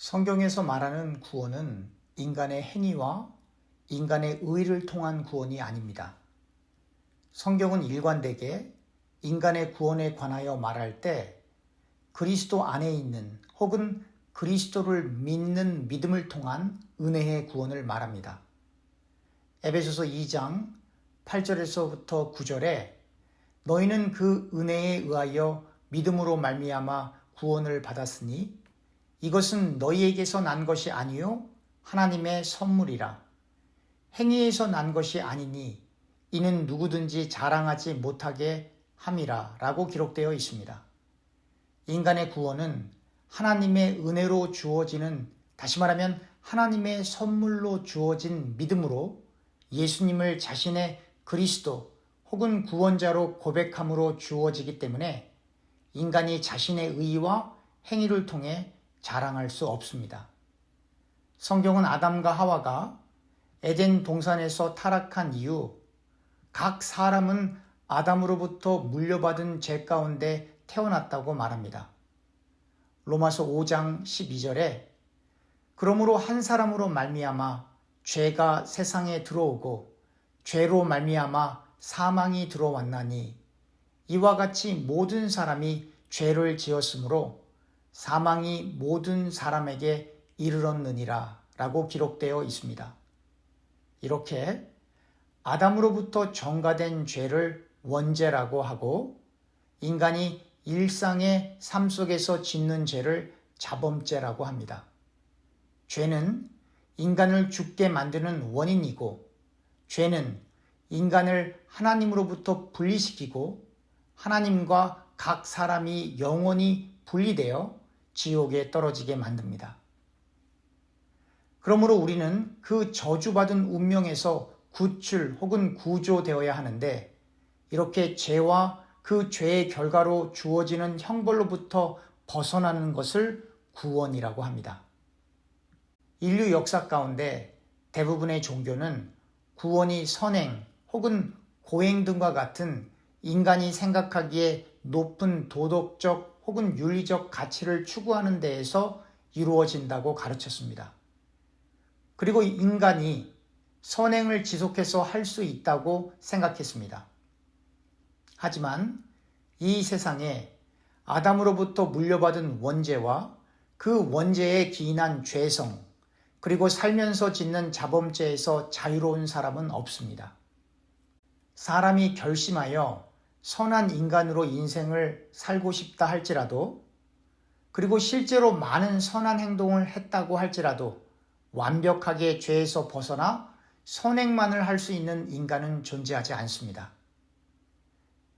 성경에서 말하는 구원은 인간의 행위와 인간의 의를 통한 구원이 아닙니다. 성경은 일관되게 인간의 구원에 관하여 말할 때 그리스도 안에 있는 혹은 그리스도를 믿는 믿음을 통한 은혜의 구원을 말합니다. 에베소서 2장 8절에서부터 9절에 너희는 그 은혜에 의하여 믿음으로 말미암아 구원을 받았으니 이것은 너희에게서 난 것이 아니요 하나님의 선물이라. 행위에서 난 것이 아니니 이는 누구든지 자랑하지 못하게 함이라 라고 기록되어 있습니다. 인간의 구원은 하나님의 은혜로 주어지는, 다시 말하면 하나님의 선물로 주어진 믿음으로 예수님을 자신의 그리스도 혹은 구원자로 고백함으로 주어지기 때문에 인간이 자신의 의와 행위를 통해 자랑할 수 없습니다. 성경은 아담과 하와가 에덴 동산에서 타락한 이후 각 사람은 아담으로부터 물려받은 죄 가운데 태어났다고 말합니다. 로마서 5장 12절에 그러므로 한 사람으로 말미암아 죄가 세상에 들어오고 죄로 말미암아 사망이 들어왔나니 이와 같이 모든 사람이 죄를 지었으므로 사망이 모든 사람에게 이르렀느니라 라고 기록되어 있습니다. 이렇게 아담으로부터 전가된 죄를 원죄라고 하고 인간이 일상의 삶 속에서 짓는 죄를 자범죄라고 합니다. 죄는 인간을 죽게 만드는 원인이고 죄는 인간을 하나님으로부터 분리시키고 하나님과 각 사람이 영원히 분리되어 지옥에 떨어지게 만듭니다. 그러므로 우리는 그 저주받은 운명에서 구출 혹은 구조되어야 하는데 이렇게 죄와 그 죄의 결과로 주어지는 형벌로부터 벗어나는 것을 구원이라고 합니다. 인류 역사 가운데 대부분의 종교는 구원이 선행 혹은 고행 등과 같은 인간이 생각하기에 높은 도덕적 혹은 윤리적 가치를 추구하는 데에서 이루어진다고 가르쳤습니다. 그리고 인간이 선행을 지속해서 할 수 있다고 생각했습니다. 하지만 이 세상에 아담으로부터 물려받은 원죄와 그 원죄에 기인한 죄성, 그리고 살면서 짓는 자범죄에서 자유로운 사람은 없습니다. 사람이 결심하여 선한 인간으로 인생을 살고 싶다 할지라도, 그리고 실제로 많은 선한 행동을 했다고 할지라도 완벽하게 죄에서 벗어나 선행만을 할 수 있는 인간은 존재하지 않습니다.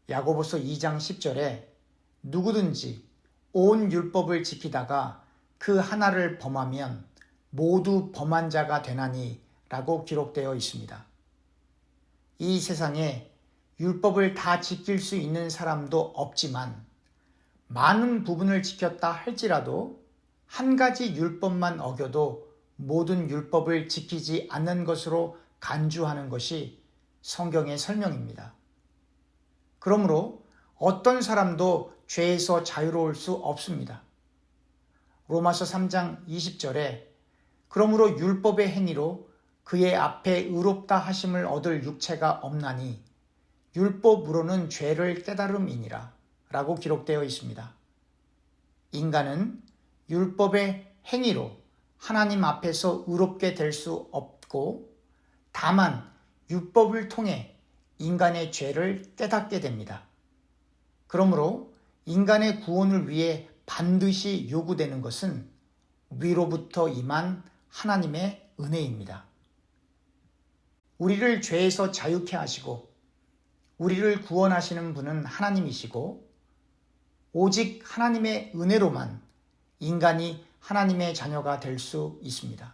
야고보서 2장 10절에 누구든지 온 율법을 지키다가 그 하나를 범하면 모두 범한 자가 되나니 라고 기록되어 있습니다. 이 세상에 율법을 다 지킬 수 있는 사람도 없지만 많은 부분을 지켰다 할지라도 한 가지 율법만 어겨도 모든 율법을 지키지 않는 것으로 간주하는 것이 성경의 설명입니다. 그러므로 어떤 사람도 죄에서 자유로울 수 없습니다. 로마서 3장 20절에 그러므로 율법의 행위로 그의 앞에 의롭다 하심을 얻을 육체가 없나니 율법으로는 죄를 깨달음이니라 라고 기록되어 있습니다. 인간은 율법의 행위로 하나님 앞에서 의롭게 될 수 없고 다만 율법을 통해 인간의 죄를 깨닫게 됩니다. 그러므로 인간의 구원을 위해 반드시 요구되는 것은 위로부터 임한 하나님의 은혜입니다. 우리를 죄에서 자유케 하시고 우리를 구원하시는 분은 하나님이시고 오직 하나님의 은혜로만 인간이 하나님의 자녀가 될 수 있습니다.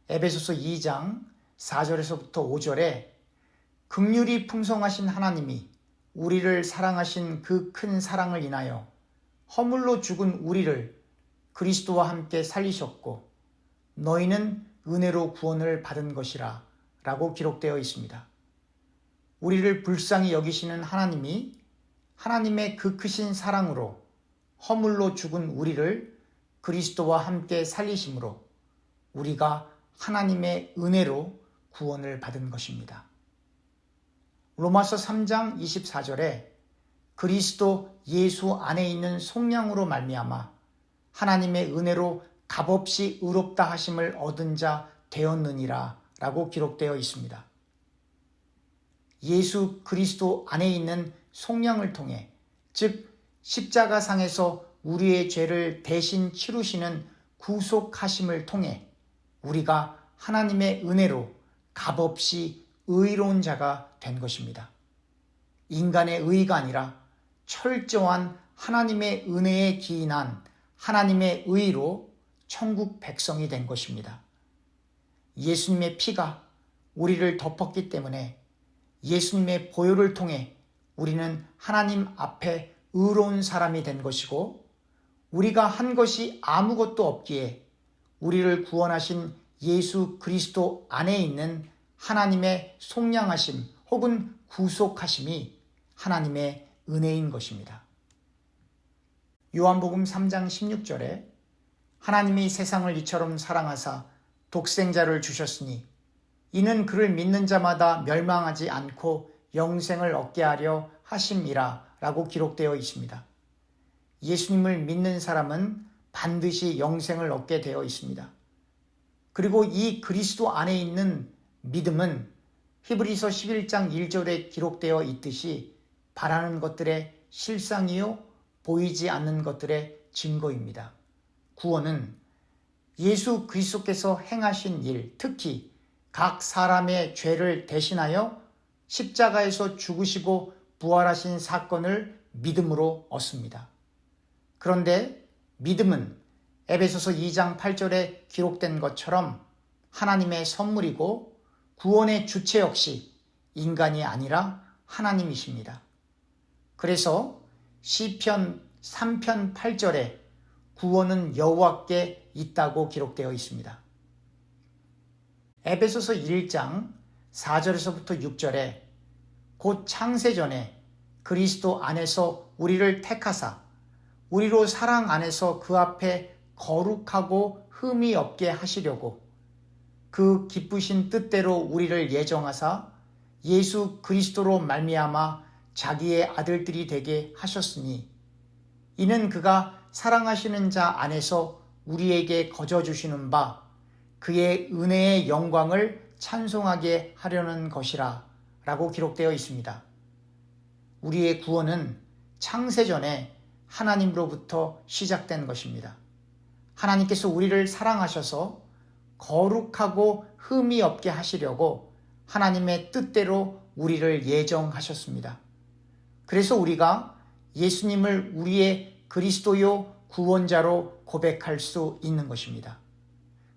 에베소서 2장 4절에서부터 5절에 긍휼이 풍성하신 하나님이 우리를 사랑하신 그 큰 사랑을 인하여 허물로 죽은 우리를 그리스도와 함께 살리셨고 너희는 은혜로 구원을 받은 것이라 라고 기록되어 있습니다. 우리를 불쌍히 여기시는 하나님이 하나님의 그 크신 사랑으로 허물로 죽은 우리를 그리스도와 함께 살리심으로 우리가 하나님의 은혜로 구원을 받은 것입니다. 로마서 3장 24절에 그리스도 예수 안에 있는 속량으로 말미암아 하나님의 은혜로 값없이 의롭다 하심을 얻은 자 되었느니라 라고 기록되어 있습니다. 예수 그리스도 안에 있는 속량을 통해, 즉 십자가상에서 우리의 죄를 대신 치루시는 구속하심을 통해 우리가 하나님의 은혜로 값없이 의로운 자가 된 것입니다. 인간의 의가 아니라 철저한 하나님의 은혜에 기인한 하나님의 의로 천국 백성이 된 것입니다. 예수님의 피가 우리를 덮었기 때문에 예수님의 보혈을 통해 우리는 하나님 앞에 의로운 사람이 된 것이고, 우리가 한 것이 아무것도 없기에 우리를 구원하신 예수 그리스도 안에 있는 하나님의 속량하심 혹은 구속하심이 하나님의 은혜인 것입니다. 요한복음 3장 16절에 하나님이 세상을 이처럼 사랑하사 독생자를 주셨으니 이는 그를 믿는 자마다 멸망하지 않고 영생을 얻게 하려 하심이라 라고 기록되어 있습니다. 예수님을 믿는 사람은 반드시 영생을 얻게 되어 있습니다. 그리고 이 그리스도 안에 있는 믿음은 히브리서 11장 1절에 기록되어 있듯이 바라는 것들의 실상이요 보이지 않는 것들의 증거입니다. 구원은 예수 그리스도께서 행하신 일, 특히 각 사람의 죄를 대신하여 십자가에서 죽으시고 부활하신 사건을 믿음으로 얻습니다. 그런데 믿음은 에베소서 2장 8절에 기록된 것처럼 하나님의 선물이고 구원의 주체 역시 인간이 아니라 하나님이십니다. 그래서 시편 3편 8절에 구원은 여호와께 있다고 기록되어 있습니다. 에베소서 1장 4절에서부터 6절에 곧 창세전에 그리스도 안에서 우리를 택하사 우리로 사랑 안에서 그 앞에 거룩하고 흠이 없게 하시려고 그 기쁘신 뜻대로 우리를 예정하사 예수 그리스도로 말미암아 자기의 아들들이 되게 하셨으니 이는 그가 사랑하시는 자 안에서 우리에게 거저 주시는 바 그의 은혜의 영광을 찬송하게 하려는 것이라 라고 기록되어 있습니다. 우리의 구원은 창세전에 하나님으로부터 시작된 것입니다. 하나님께서 우리를 사랑하셔서 거룩하고 흠이 없게 하시려고 하나님의 뜻대로 우리를 예정하셨습니다. 그래서 우리가 예수님을 우리의 그리스도요 구원자로 고백할 수 있는 것입니다.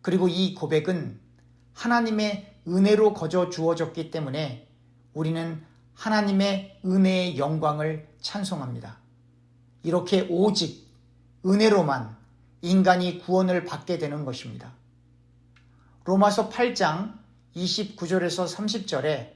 그리고 이 고백은 하나님의 은혜로 거저 주어졌기 때문에 우리는 하나님의 은혜의 영광을 찬송합니다. 이렇게 오직 은혜로만 인간이 구원을 받게 되는 것입니다. 로마서 8장 29절에서 30절에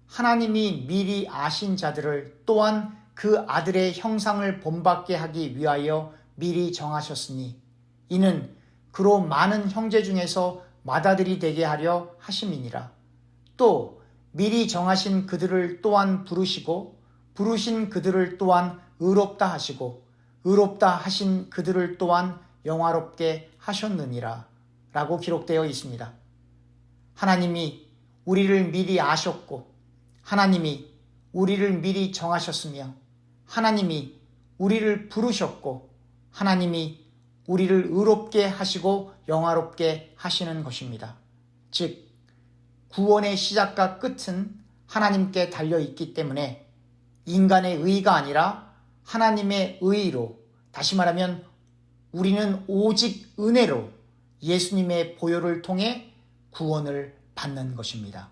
하나님이 미리 아신 자들을 또한 그 아들의 형상을 본받게 하기 위하여 미리 정하셨으니 이는 그로 많은 형제 중에서 맏아들이 되게 하려 하심이니라. 또 미리 정하신 그들을 또한 부르시고 부르신 그들을 또한 의롭다 하시고 의롭다 하신 그들을 또한 영화롭게 하셨느니라 라고 기록되어 있습니다. 하나님이 우리를 미리 아셨고 하나님이 우리를 미리 정하셨으며 하나님이 우리를 부르셨고 하나님이 우리를 의롭게 하시고 영화롭게 하시는 것입니다. 즉 구원의 시작과 끝은 하나님께 달려있기 때문에 인간의 의가 아니라 하나님의 의로, 다시 말하면 우리는 오직 은혜로 예수님의 보혈을 통해 구원을 받는 것입니다.